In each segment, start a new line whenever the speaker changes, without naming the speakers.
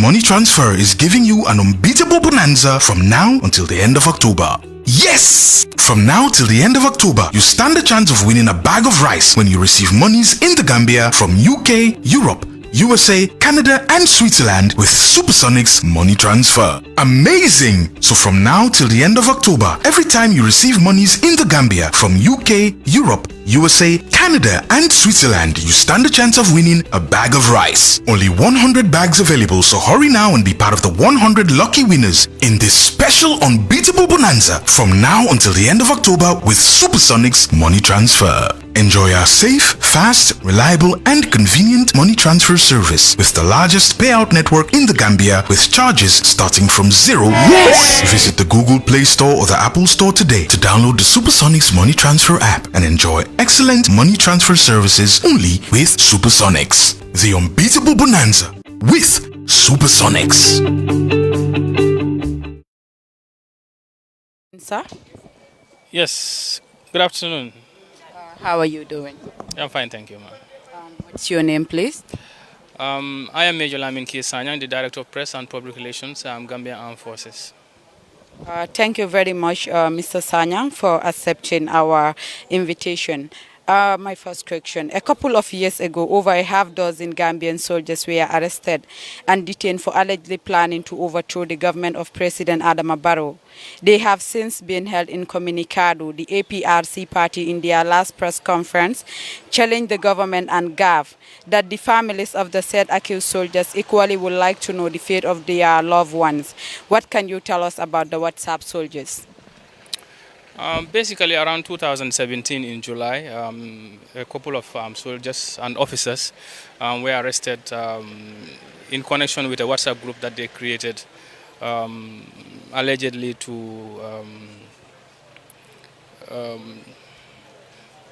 Money Transfer is giving you an unbeatable bonanza from now until the end of October. Yes! From now till the end of October, you stand a chance of winning a bag of rice when you receive monies in the Gambia from UK, Europe, USA, Canada and Switzerland with Supersonic's Money Transfer. Amazing! So from now till the end of October, every time you receive monies in the Gambia from UK, Europe, USA, Canada and Switzerland, you stand a chance of winning a bag of rice. Only 100 bags available, so hurry now and be part of the 100 lucky winners in this special unbeatable bonanza from now until the end of October with Supersonic's Money Transfer. Enjoy our safe, fast, reliable and convenient money transfer service with the largest payout network in the Gambia with charges starting from $0. Yes! Visit the Google Play Store or the Apple Store today to download the Supersonics Money Transfer app and enjoy excellent money transfer services only with Supersonics. The unbeatable bonanza with Supersonics.
Sir?
Yes, good afternoon.
How are you doing?
I'm fine, thank you, ma'am.
What's your name, please?
I am Major Lamin Sanyang, the Director of Press and Public Relations, Gambian Armed Forces.
Thank you very much, Mr. Sanyang, for accepting our invitation. My first question. A couple of years ago, over a half dozen Gambian soldiers were arrested and detained for allegedly planning to overthrow the government of President Adama Barrow. They have since been held incommunicado. The APRC party in their last press conference challenged the government and GAV that the families of the said accused soldiers equally would like to know the fate of their loved ones. What can you tell us about the WhatsApp soldiers?
Basically, around 2017 in July, a couple of soldiers and officers were arrested in connection with a WhatsApp group that they created, allegedly to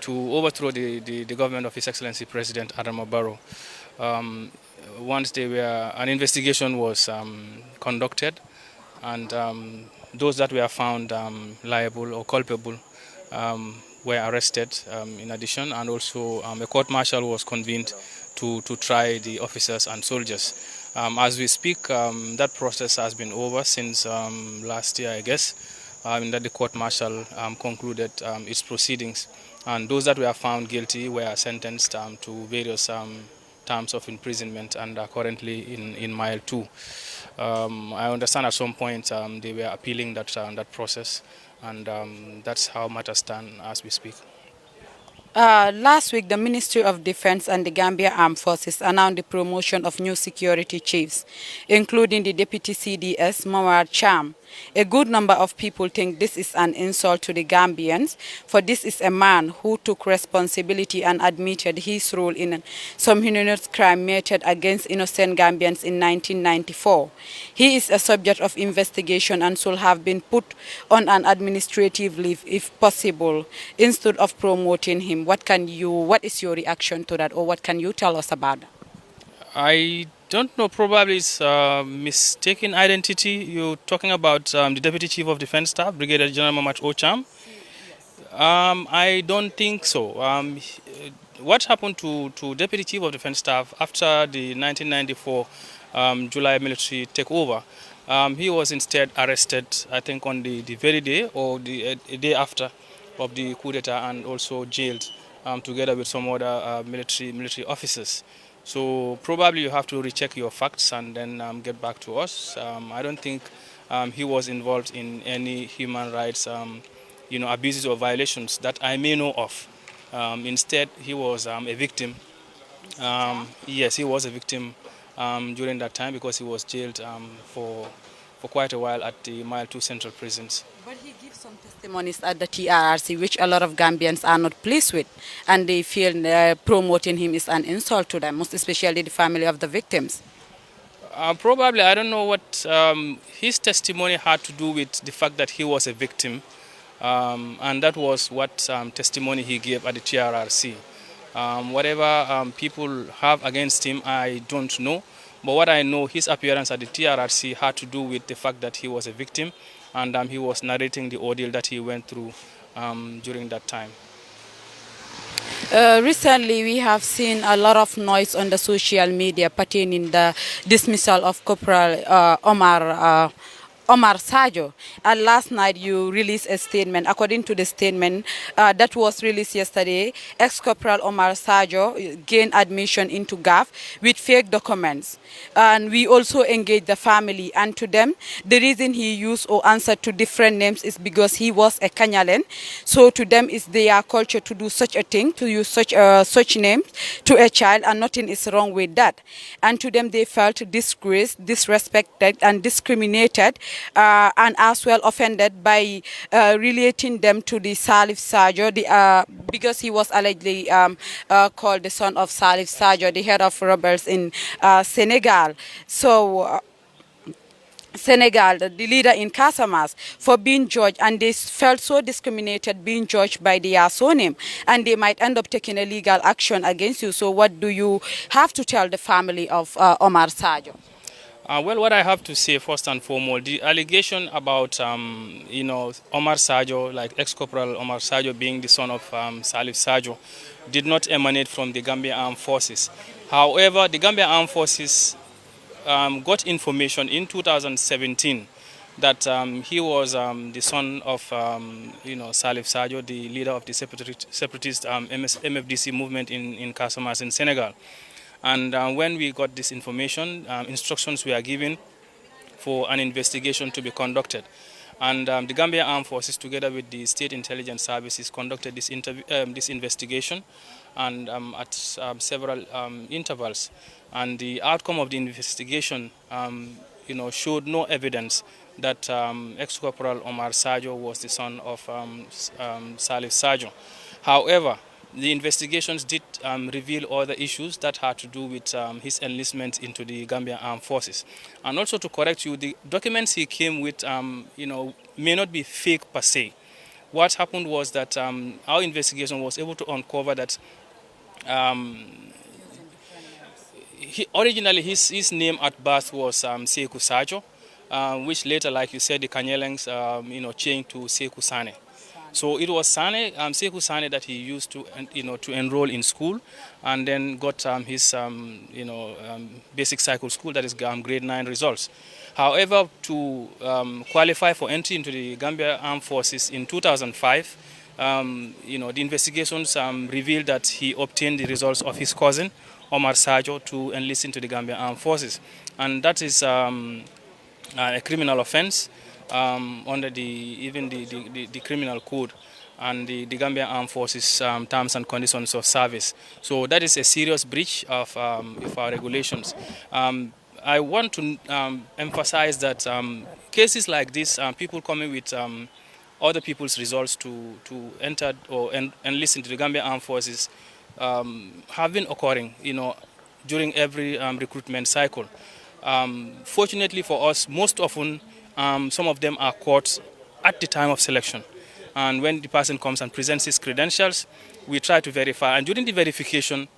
overthrow the government of His Excellency President Adama Barrow. Once an investigation was conducted, and those that were found liable or culpable were arrested in addition, and also a court-martial was convened to try the officers and soldiers. As we speak, that process has been over since last year, I guess, that the court-martial concluded its proceedings. And those that were found guilty were sentenced to various terms of imprisonment and are currently in mile 2. I understand at some point they were appealing that process, and that's how matters stand as we speak.
Last week, the Ministry of Defense and the Gambia Armed Forces announced the promotion of new security chiefs, including the Deputy CDS, Omar. A good number of people think this is an insult to the Gambians, for this is a man who took responsibility and admitted his role in some heinous crime meted against innocent Gambians in 1994. He is a subject of investigation and should have been put on an administrative leave if possible, instead of promoting him. What is your reaction to that, or what can you tell us about that?
I don't know, probably it's mistaken identity. You're talking about the Deputy Chief of Defense Staff, Brigadier General Omar. I don't think so. What happened to Deputy Chief of Defense Staff after the 1994 July military takeover? He was instead arrested, I think, on the very day or the day after of the coup d'etat, and also jailed together with some other military officers. So probably you have to recheck your facts and then get back to us. I don't think he was involved in any human rights abuses or violations that I may know of. Instead, he was a victim. Yes, he was a victim during that time, because he was jailed for quite a while at the Mile 2 Central Prisons.
But he gives some testimonies at the TRRC, which a lot of Gambians are not pleased with, and they feel promoting him is an insult to them, most especially the family of the victims.
Probably, I don't know what his testimony had to do with the fact that he was a victim, and that was what testimony he gave at the TRRC. Whatever people have against him, I don't know. But what I know, his appearance at the TRRC had to do with the fact that he was a victim, and he was narrating the ordeal that he went through during that time.
Recently, we have seen a lot of noise on the social media pertaining the dismissal of Corporal Omar Sarjo. And last night you released a statement. According to the statement that was released yesterday, ex-corporal Omar Sarjo gained admission into GAF with fake documents. And we also engaged the family. And to them, the reason he used or answered to different names is because he was a Kanyalen. So to them, it's their culture to do such a thing, to use such names to a child, and nothing is wrong with that. And to them, they felt disgraced, disrespected, and discriminated, and as well offended by relating them to the Salif Sarjo, because he was allegedly called the son of Salif Sarjo, the head of rebels in Senegal. So Senegal, the leader in Casamas, for being judged, and they felt so discriminated being judged by their surname, and they might end up taking a legal action against you. So what do you have to tell the family of Omar Sarjo?
Well, what I have to say first and foremost, the allegation about, Omar Sarjo, like ex-corporal Omar Sarjo being the son of Salif Sarjo, did not emanate from the Gambia Armed Forces. However, the Gambia Armed Forces got information in 2017 that he was the son of, Salif Sarjo, the leader of the separatist MFDC movement in Casamance in Senegal. And when we got this information, instructions were given for an investigation to be conducted. And the Gambia Armed Forces, together with the State Intelligence Services, conducted this investigation and at several intervals. And the outcome of the investigation, showed no evidence that ex-corporal Omar Sarjo was the son of Salif Sarjo. However, the investigations did reveal other issues that had to do with his enlistment into the Gambia Armed Forces. And also to correct you, the documents he came with, may not be fake per se. What happened was that our investigation was able to uncover that originally his name at birth was Sekou Sarjo, which later, like you said, the Kanyelengs, changed to Sekou Sane. So it was Sekou Sane that he used to, to enroll in school, and then got his, basic cycle school, that is grade 9 results. However, to qualify for entry into the Gambia Armed Forces in 2005, the investigations revealed that he obtained the results of his cousin, Omar Sarjo, to enlist into the Gambia Armed Forces. And that is a criminal offense. Under the criminal code and the Gambia Armed Forces terms and conditions of service. So that is a serious breach of our regulations. I want to emphasize that cases like this, people coming with other people's results to enter or enlist into the Gambia Armed Forces, have been occurring, during every recruitment cycle. Fortunately for us, most often some of them are caught at the time of selection. And when the person comes and presents his credentials, we try to verify. And during the verification,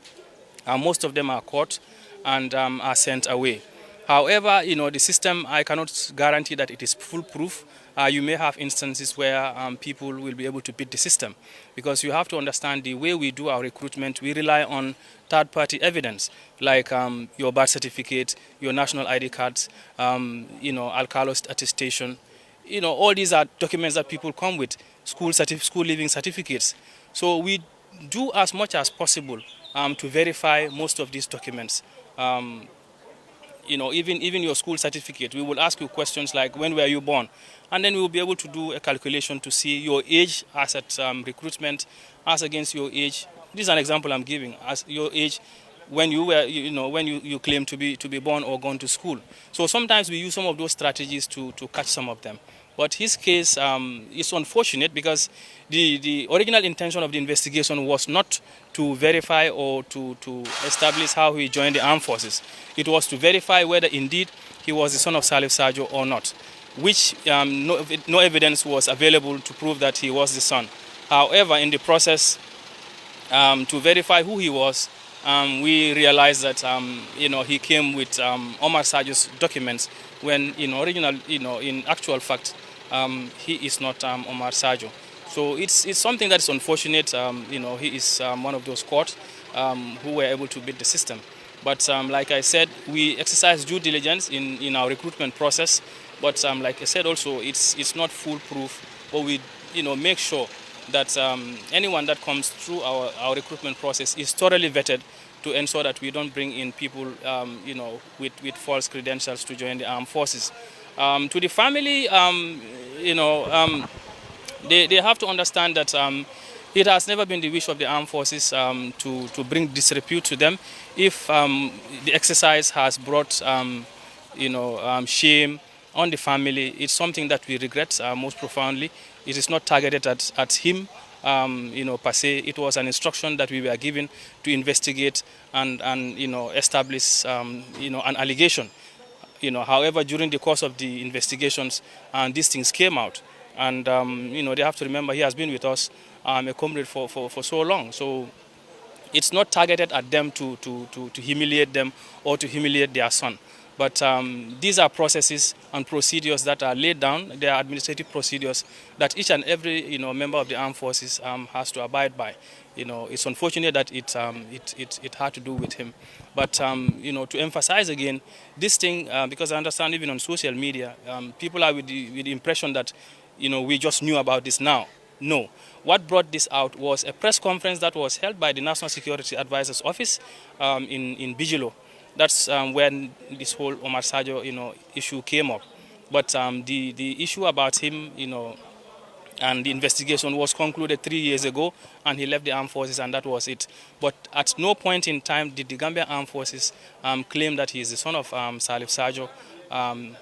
most of them are caught and are sent away. However, the system, I cannot guarantee that it is foolproof. You may have instances where people will be able to beat the system, because you have to understand the way we do our recruitment, we rely on third-party evidence, like your birth certificate, your national ID cards, Alcalos attestation. All these are documents that people come with, school leaving certificates. So we do as much as possible to verify most of these documents. Even your school certificate, we will ask you questions like, when were you born? And then we will be able to do a calculation to see your age as at recruitment, as against your age. This is an example I'm giving, as your age when you were, when you claim to be born or gone to school. So sometimes we use some of those strategies to catch some of them. But his case is unfortunate, because the original intention of the investigation was not to verify or to establish how he joined the armed forces. It was to verify whether indeed he was the son of Salif Sarjo or not, which no evidence was available to prove that he was the son. However, in the process to verify who he was, we realized that he came with Omar Sarjo's documents, when in actual fact he is not Omar Sarjo. So it's something that is unfortunate. He is one of those courts who were able to beat the system. But like I said, we exercise due diligence in our recruitment process. But like I said also, it's not foolproof. But we make sure that anyone that comes through our recruitment process is thoroughly vetted to ensure that we don't bring in people with false credentials to join the armed forces. To the family, they have to understand that it has never been the wish of the armed forces to bring disrepute to them. If the exercise has brought shame on the family, it's something that we regret most profoundly. It is not targeted at him, per se. It was an instruction that we were given to investigate and establish an allegation. However, during the course of the investigations, these things came out. And, they have to remember he has been with us, a comrade for so long. So it's not targeted at them to humiliate them or to humiliate their son. But these are processes and procedures that are laid down. They are administrative procedures that each and every member of the armed forces has to abide by. It's unfortunate that it had to do with him. But to emphasize again, this thing, because I understand even on social media, people are with the impression that we just knew about this now. No. What brought this out was a press conference that was held by the National Security Advisor's Office in Bijilo. That's when this whole Omar Sarjo, issue came up. But the issue about him, and the investigation was concluded 3 years ago, and he left the armed forces, and that was it. But at no point in time did the Gambia Armed Forces claim that he is the son of Salif Sarjo.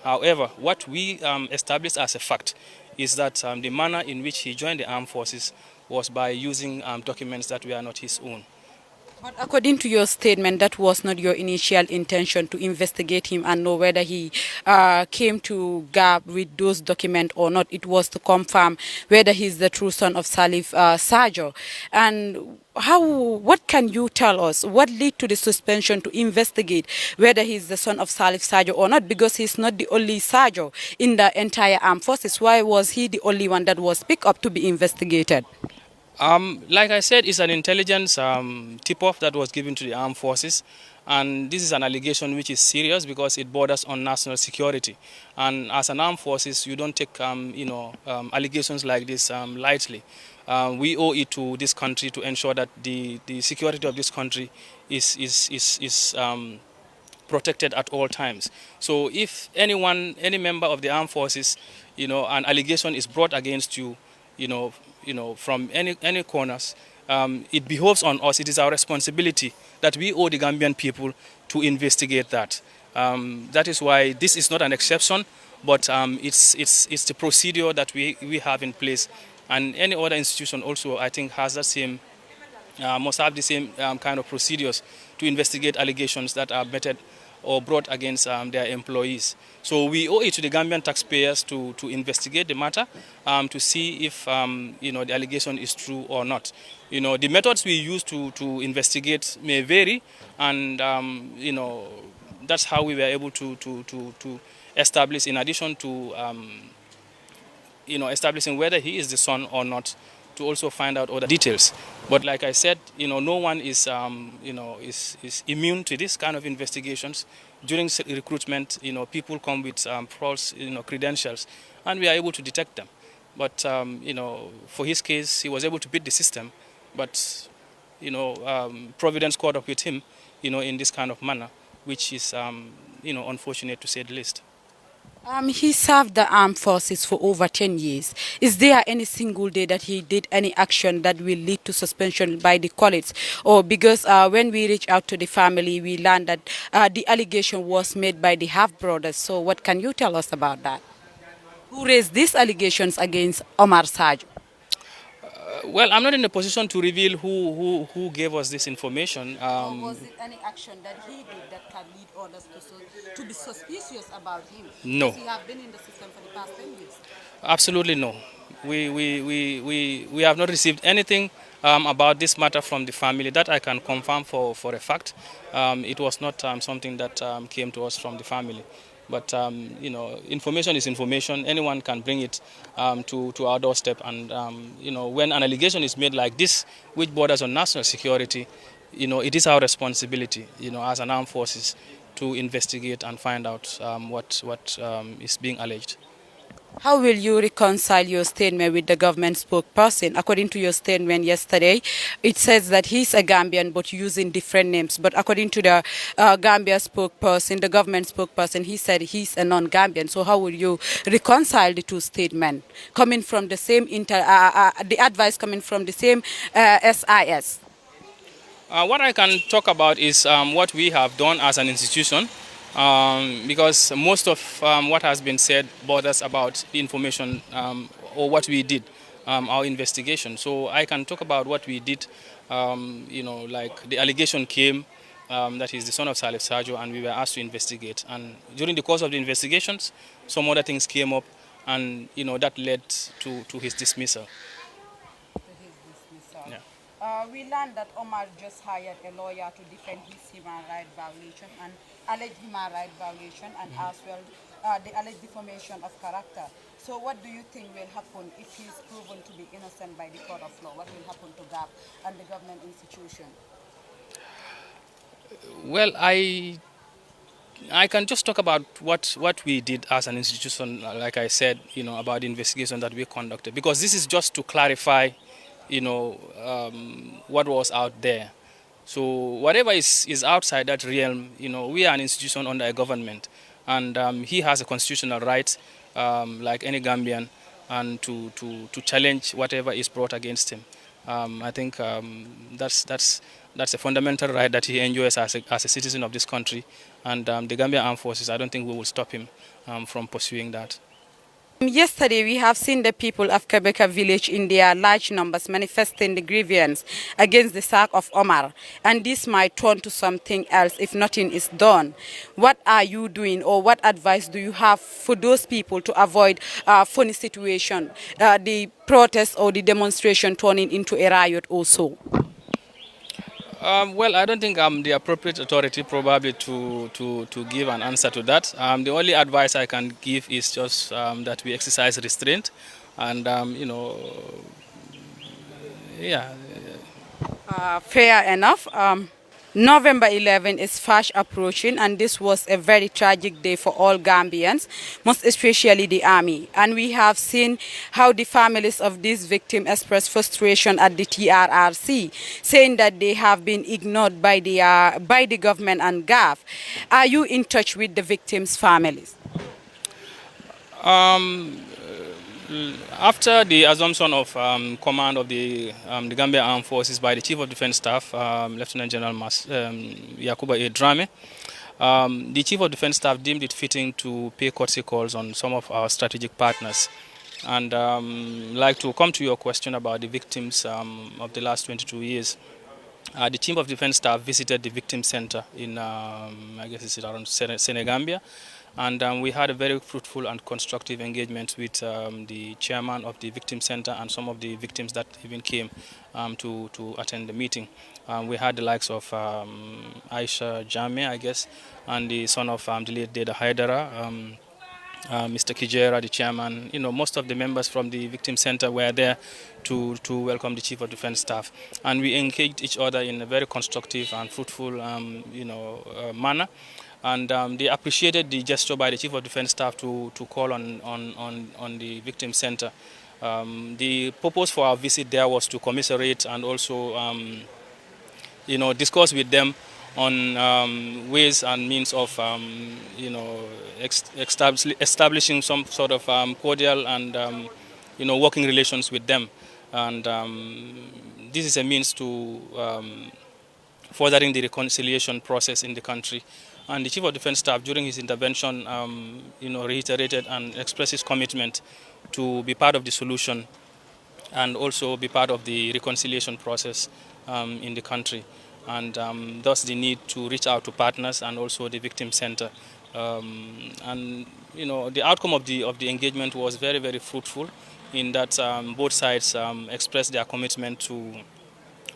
However, what we established as a fact is that the manner in which he joined the armed forces was by using documents that were not his own.
But according to your statement, that was not your initial intention to investigate him and know whether he came to GAP with those documents or not. It was to confirm whether he's the true son of Salif Sarjo. And what can you tell us? What led to the suspension to investigate whether he's the son of Salif Sarjo or not? Because he's not the only Sarjo in the entire armed forces. Why was he the only one that was picked up to be investigated?
Like I said, it's an intelligence tip-off that was given to the armed forces, and this is an allegation which is serious because it borders on national security. And as an armed forces, you don't take allegations like this lightly. We owe it to this country to ensure that the security of this country is protected at all times. So if any member of the armed forces, an allegation is brought against you, from any corners, it behoves on us. It is our responsibility that we owe the Gambian people to investigate that. That is why this is not an exception, but it's the procedure that we have in place, and any other institution also, I think, has the same must have the same kind of procedures to investigate allegations that are vetted or brought against their employees. So we owe it to the Gambian taxpayers to investigate the matter, to see if the allegation is true or not. The methods we use to investigate may vary, and that's how we were able to establish, in addition to establishing whether he is the son or not, to also find out other details. But like I said, no one is immune to this kind of investigations. During recruitment, people come with false, credentials, and we are able to detect them. But for his case, he was able to beat the system. But Providence caught up with him, in this kind of manner, which is unfortunate to say the least.
He served the armed forces for over 10 years. Is there any single day that he did any action that will lead to suspension by the college? Or because when we reach out to the family, we learned that the allegation was made by the half-brothers. So what can you tell us about that? Who raised these allegations against Omar Sarjo?
Well, I'm not in a position to reveal who gave us this information.
Or was it any action that he did that can lead others to be suspicious about him?
No.
Because he have been in the system for the past 10 years.
Absolutely no. We have not received anything about this matter from the family. That I can confirm for a fact. It was not something that came to us from the family. But information is information. Anyone can bring it to our doorstep. And when an allegation is made like this, which borders on national security, it is our responsibility, as an armed forces, to investigate and find out what is being alleged.
How will you reconcile your statement with the government spokesperson? According to your statement yesterday, it says that he's a Gambian but using different names. But according to the Gambia spokesperson, the government spokesperson, he said he's a non-Gambian. So how will you reconcile the two statements coming from the same, the advice coming from the same SIS?
What I can talk about is what we have done as an institution. Because most of what has been said borders about the information or what we did, our investigation. So I can talk about what we did, like the allegation came that he's the son of Sarjo, and we were asked to investigate. And during the course of the investigations, some other things came up, and that led to his dismissal. Yeah.
We learned that Omar just hired a lawyer to defend his human rights violation and alleged human rights violation, and as well the alleged defamation of character. So what do you think will happen if he is proven to be innocent by the court of law? What will happen to GAP and the government institution?
Well, I can just talk about what we did as an institution, like I said, about the investigation that we conducted, because this is just to clarify what was out there. So whatever is outside that realm, we are an institution under a government, and he has a constitutional right, like any Gambian, and to challenge whatever is brought against him. I think that's a fundamental right that he enjoys as a citizen of this country, and the Gambia Armed Forces, I don't think we will stop him from pursuing that.
Yesterday, we have seen the people of Quebeca village in their large numbers manifesting the grievance against the sack of Omar. And this might turn to something else if nothing is done. What are you doing, or what advice do you have for those people to avoid funny situation, the protest or the demonstration turning into a riot also?
Well, I don't think I'm the appropriate authority probably to give an answer to that. The only advice I can give is just that we exercise restraint, and yeah.
Fair enough. November 11 is fast approaching, and this was a very tragic day for all Gambians, most especially the army. And we have seen how the families of these victims express frustration at the TRRC, saying that they have been ignored by the government and GAF. Are you in touch with the victims' families?
After the assumption of command of the Gambia Armed Forces by the Chief of Defence Staff, Lieutenant General Yakuba A. Drame, the Chief of Defence Staff deemed it fitting to pay courtesy calls on some of our strategic partners. And like to come to your question about the victims of the last 22 years, the Chief of Defence Staff visited the victim center in, I guess it's around Senegambia. And we had a very fruitful and constructive engagement with the chairman of the victim center and some of the victims that even came to attend the meeting. We had the likes of Aisha Jame, I guess, and the son of the late Deda Haidara, Mr. Kijera, the chairman. Most of the members from the victim center were there to welcome the Chief of Defence Staff. And we engaged each other in a very constructive and fruitful manner. And they appreciated the gesture by the Chief of Defence Staff to call on the victim center. The purpose for our visit there was to commiserate and also discuss with them on ways and means of establishing some sort of cordial and working relations with them. And this is a means to furthering the reconciliation process in the country. And the Chief of Defence Staff, during his intervention, reiterated and expressed his commitment to be part of the solution and also be part of the reconciliation process in the country. And thus the need to reach out to partners and also the victim center. And the outcome of the engagement was very, very fruitful in that both sides expressed their commitment to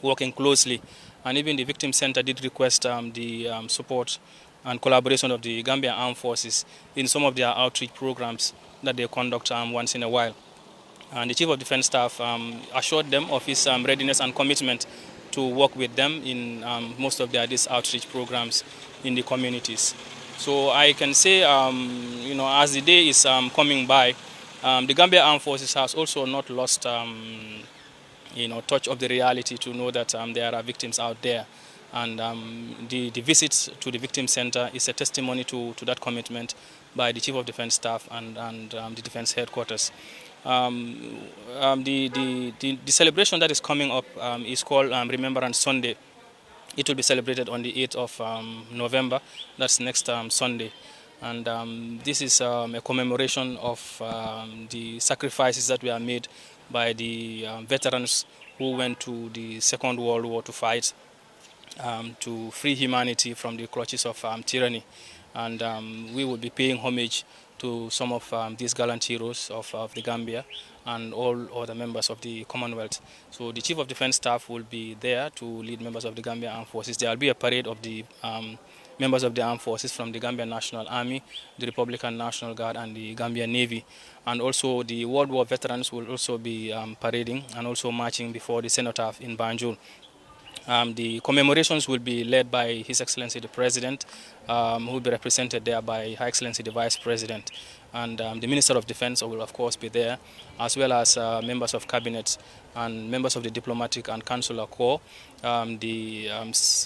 working closely. And even the victim center did request the support and collaboration of the Gambia Armed Forces in some of their outreach programs that they conduct once in a while. And the Chief of Defense Staff assured them of his readiness and commitment to work with them in most of these outreach programs in the communities. So I can say, as the day is coming by, the Gambia Armed Forces has also not lost, touch of the reality to know that there are victims out there. And the visit to the victim center is a testimony to that commitment by the Chief of Defense Staff and the Defense Headquarters. The celebration that is coming up is called Remembrance Sunday. It will be celebrated on the 8th of November, that's next Sunday. And this is a commemoration of the sacrifices that were made by the veterans who went to the Second World War to fight to free humanity from the clutches of tyranny. And we will be paying homage to some of these gallant heroes of the Gambia and all other members of the Commonwealth. So the Chief of Defense Staff will be there to lead members of the Gambia Armed Forces. There will be a parade of the members of the Armed Forces from the Gambian National Army, the Republican National Guard and the Gambian Navy. And also the World War veterans will also be parading and also marching before the cenotaph in Banjul. The commemorations will be led by His Excellency the President, who will be represented there by High Excellency the Vice President. And the Minister of Defense will of course be there, as well as members of Cabinet and members of the Diplomatic and Consular Corps. The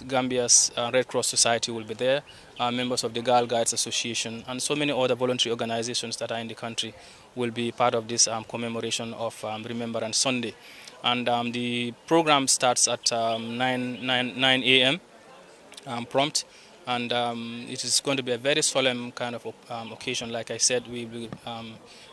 Gambia's Red Cross Society will be there, members of the Girl Guides Association, and so many other voluntary organizations that are in the country will be part of this commemoration of Remembrance Sunday. And the program starts at 9 a.m. Prompt, and it is going to be a very solemn kind of occasion. Like I said, we will be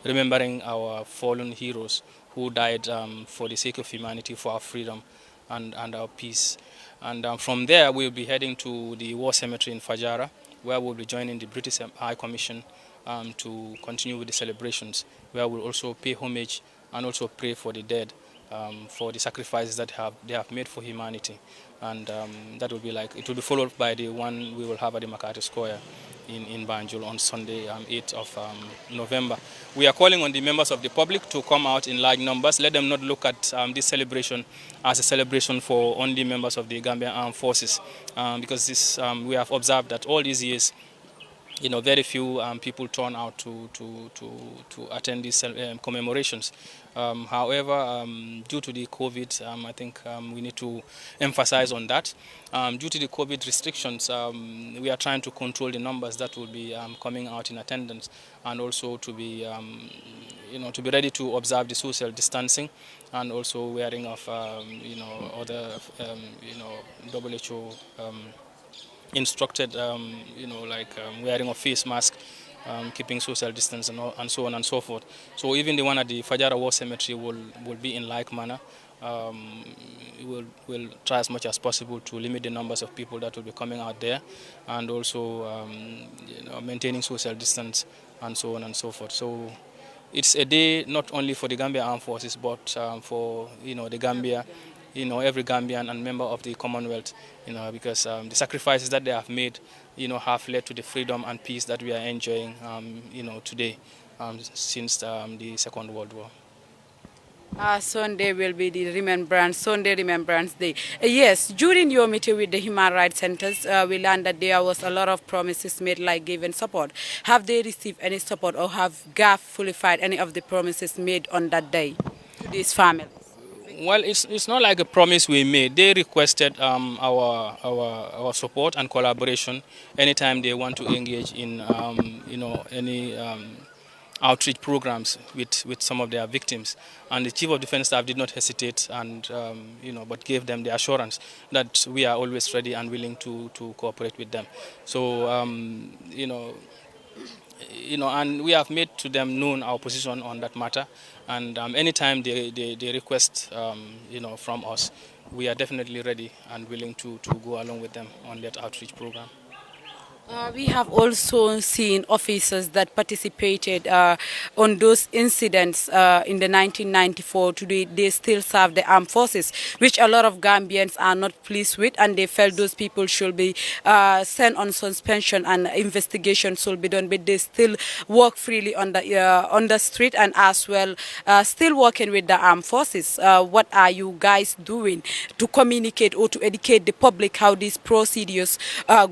remembering our fallen heroes who died for the sake of humanity, for our freedom and our peace. And from there, we'll be heading to the War Cemetery in Fajara, where we'll be joining the British High Commission to continue with the celebrations, where we'll also pay homage and also pray for the dead. For the sacrifices that they have made for humanity, and that will be it will be followed by the one we will have at the Makati Square in Banjul on Sunday, 8th of November. We are calling on the members of the public to come out in large numbers. Let them not look at this celebration as a celebration for only members of the Gambian Armed Forces, because this we have observed that all these years, very few people turn out to attend these commemorations. However, due to the COVID, I think we need to emphasize on that. Due to the COVID restrictions, we are trying to control the numbers that will be coming out in attendance, and also to be, to be ready to observe the social distancing, and also wearing of, other, WHO. Instructed, wearing a face mask, keeping social distance, and so on and so forth. So even the one at the Fajara War Cemetery will be in like manner. We'll try as much as possible to limit the numbers of people that will be coming out there, and also maintaining social distance and so on and so forth. So it's a day not only for the Gambia Armed Forces, but for the Gambia. Every Gambian and member of the Commonwealth, because the sacrifices that they have made, have led to the freedom and peace that we are enjoying, today, since the Second World War.
Sunday will be the Sunday Remembrance Day. Yes, during your meeting with the Human Rights Centers, we learned that there was a lot of promises made, like giving support. Have they received any support, or have GAF fulfilled any of the promises made on that day to these families?
Well, it's not like a promise we made. They requested our support and collaboration anytime they want to engage in any outreach programs with some of their victims. And the Chief of Defense Staff did not hesitate, and but gave them the assurance that we are always ready and willing to cooperate with them. So and we have made to them known our position on that matter. And anytime they request, from us, we are definitely ready and willing to go along with them on that outreach program.
We have also seen officers that participated on those incidents in the 1994. Today, they still serve the armed forces, which a lot of Gambians are not pleased with, and they felt those people should be sent on suspension and investigation should be done. But they still work freely on the street and as well still working with the armed forces. What are you guys doing to communicate or to educate the public how these procedures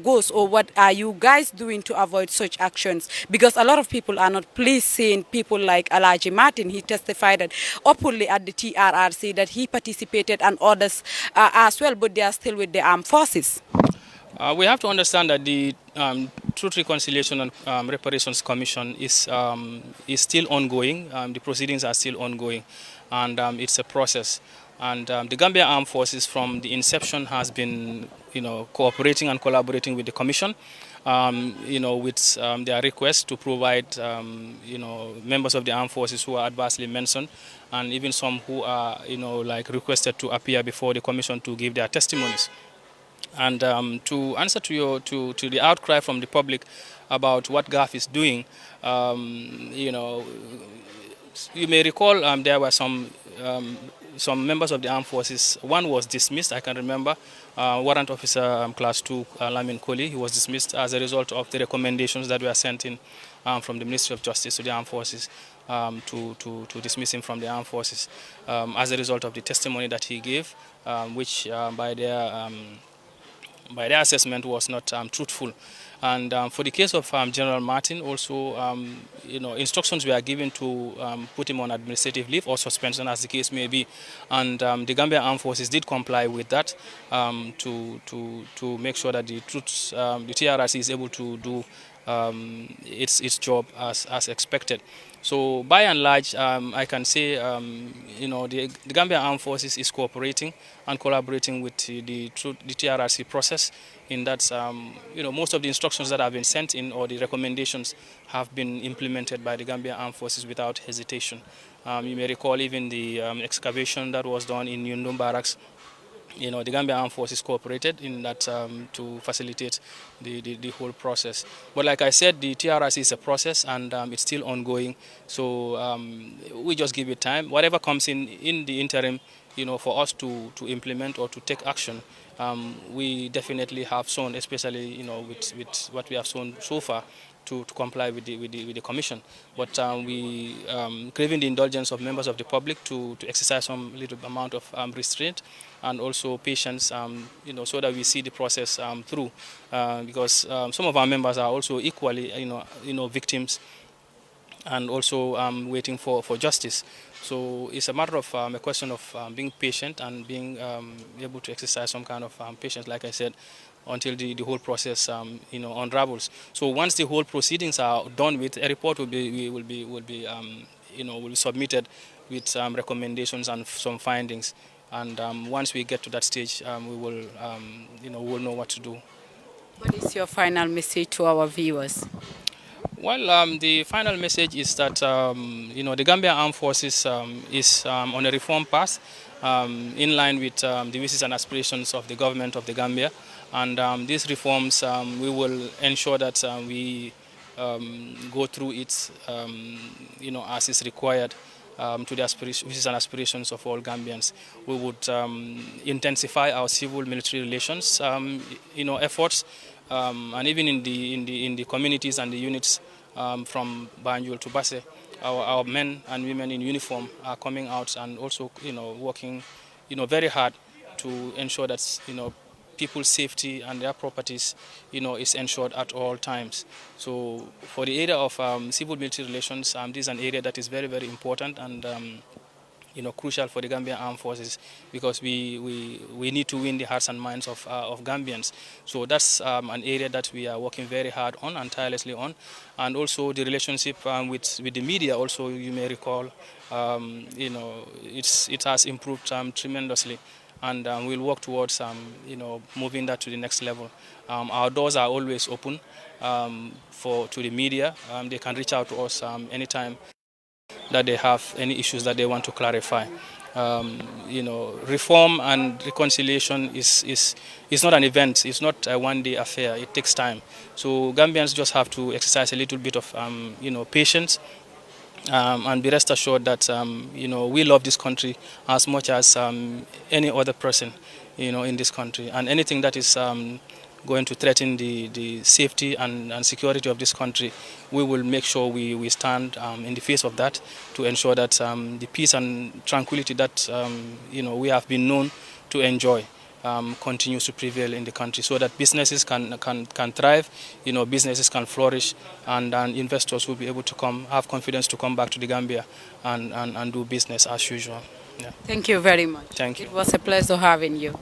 goes, or what are you guys doing to avoid such actions? Because a lot of people are not pleased seeing people like Alaji Martin. He testified that openly at the TRRC that he participated and others as well, but they are still with the armed forces.
We have to understand that the Truth, Reconciliation and Reparations Commission is still ongoing. The proceedings are still ongoing, and it's a process. And the Gambia Armed Forces, from the inception, has been, cooperating and collaborating with the Commission, with their request to provide, members of the Armed Forces who are adversely mentioned, and even some who are, requested to appear before the Commission to give their testimonies. And to answer to the outcry from the public about what GAF is doing, you may recall there were some members of the armed forces. One was dismissed, I can remember, Warrant Officer Class 2 Lamin. He was dismissed as a result of the recommendations that were sent in from the Ministry of Justice to the armed forces to dismiss him from the armed forces as a result of the testimony that he gave, which by their assessment was not truthful. And for the case of General Martin, also, instructions were given to put him on administrative leave or suspension, as the case may be. And the Gambia Armed Forces did comply with that to make sure that the TRRC is able to do its job as expected. So by and large, I can say, the Gambia Armed Forces is cooperating and collaborating with the TRRC process, in that, most of the instructions that have been sent in or the recommendations have been implemented by the Gambia Armed Forces without hesitation. You may recall even the excavation that was done in Yundum Barracks. The Gambia Armed Forces cooperated in that to facilitate the whole process. But like I said, the TRRC is a process, and it's still ongoing. So we just give it time. Whatever comes in the interim, for us to implement or to take action, we definitely have shown, especially with what we have shown so far, to comply with the commission. But we craving the indulgence of members of the public to exercise some little amount of restraint and also patience, so that we see the process through, because some of our members are also equally, victims, and also waiting for justice. So it's a matter of a question of being patient and being able to exercise some kind of patience, like I said, until the whole process unravels. So once the whole proceedings are done with, a report will be submitted with recommendations and some findings. And once we get to that stage, we will we'll know what to do.
What is your final message to our viewers?
Well, the final message is that the Gambia Armed Forces is on a reform path, in line with the wishes and aspirations of the government of the Gambia, and these reforms, we will ensure that we go through it, as is required, to the wishes and aspirations of all Gambians. We would intensify our civil-military relations, efforts, and even in the communities and the units from Banjul to Basse, our men and women in uniform are coming out and also working very hard to ensure that people's safety and their properties is ensured at all times. So for the area of civil-military relations, this is an area that is very, very important and crucial for the Gambian Armed Forces, because we need to win the hearts and minds of Gambians. So that's an area that we are working very hard on and tirelessly on. And also the relationship with the media also, you may recall, it has improved tremendously. And we'll work towards moving that to the next level. Our doors are always open to the media. They can reach out to us anytime. that they have any issues that they want to clarify. Reform and reconciliation is not an event. It's not a one-day affair. It takes time. So Gambians just have to exercise a little bit of patience. And be rest assured that we love this country as much as any other person in this country, and anything that is going to threaten the safety and security of this country, we will make sure we stand in the face of that to ensure that the peace and tranquility that we have been known to enjoy continues to prevail in the country, so that businesses can thrive, businesses can flourish, and investors will be able to have confidence to come back to the Gambia and do business as usual. Yeah.
Thank you very much.
Thank you.
It was a pleasure having you.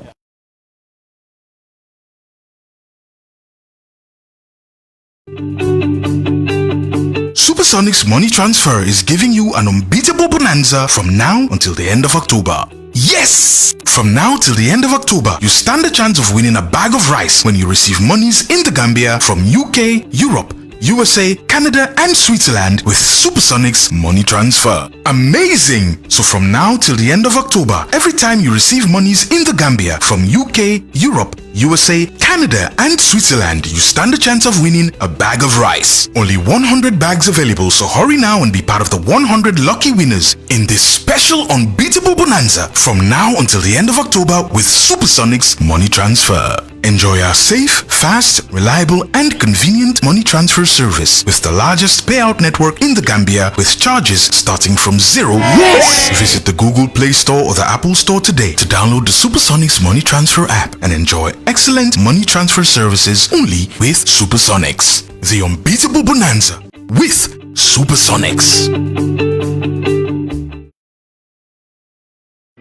Supersonic's money transfer is giving you an unbeatable bonanza from now until the end of October. Yes! From now till the end of October, you stand a chance of winning a bag of rice when you receive monies in the Gambia from UK, Europe, USA, Canada and Switzerland with Supersonic's money transfer. Amazing! So from now till the end of October, every time you receive monies in the Gambia from UK, Europe, USA, Canada and Switzerland, you stand a chance of winning a bag of rice. Only 100 bags available, so hurry now and be part of the 100 lucky winners in this special unbeatable bonanza from now until the end of October with Supersonic's money transfer. Enjoy our safe, fast, reliable and convenient money transfer service with the largest payout network in the Gambia with charges starting from $0. Yes! Visit the Google Play Store or the Apple Store today to download the Supersonics Money Transfer app and enjoy excellent money transfer services only with Supersonics. The unbeatable bonanza with Supersonics.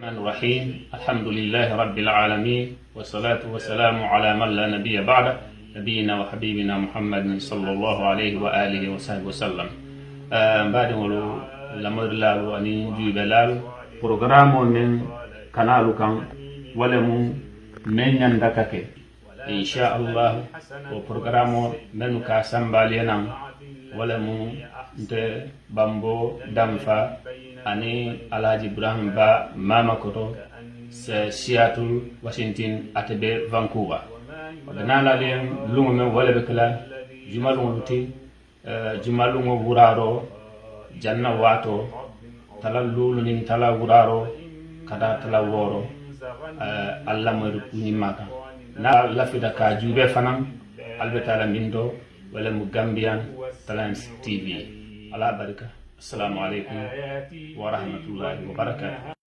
الرحيم الحمد لله رب العالمين والصلاة والسلام على من لا نبي بعده نبينا وحبيبنا محمد صلى الله عليه وآله وصحبه وسلم بعد ولو لمر لالو أني جيب لالو برنامج من كانالو كان ولم من يندكك إن شاء الله وبرنامج من كاسم بالينا ولم نت بامبو دمفا ani Alhaji Ibrahim Ba Mama Koto Seattle, Washington atebe Vancouver danala len lungo men wala be kala jumalungo luti jumalungo wuraro janna wato tala lulu nin tala wuraro kada tala woro alla mo ni maka na lafida ka jube fanam albetala mindo wala mu Gambian Talents TV ala barika. Assalamu alaikum wa rahmatullahi wa barakatuh.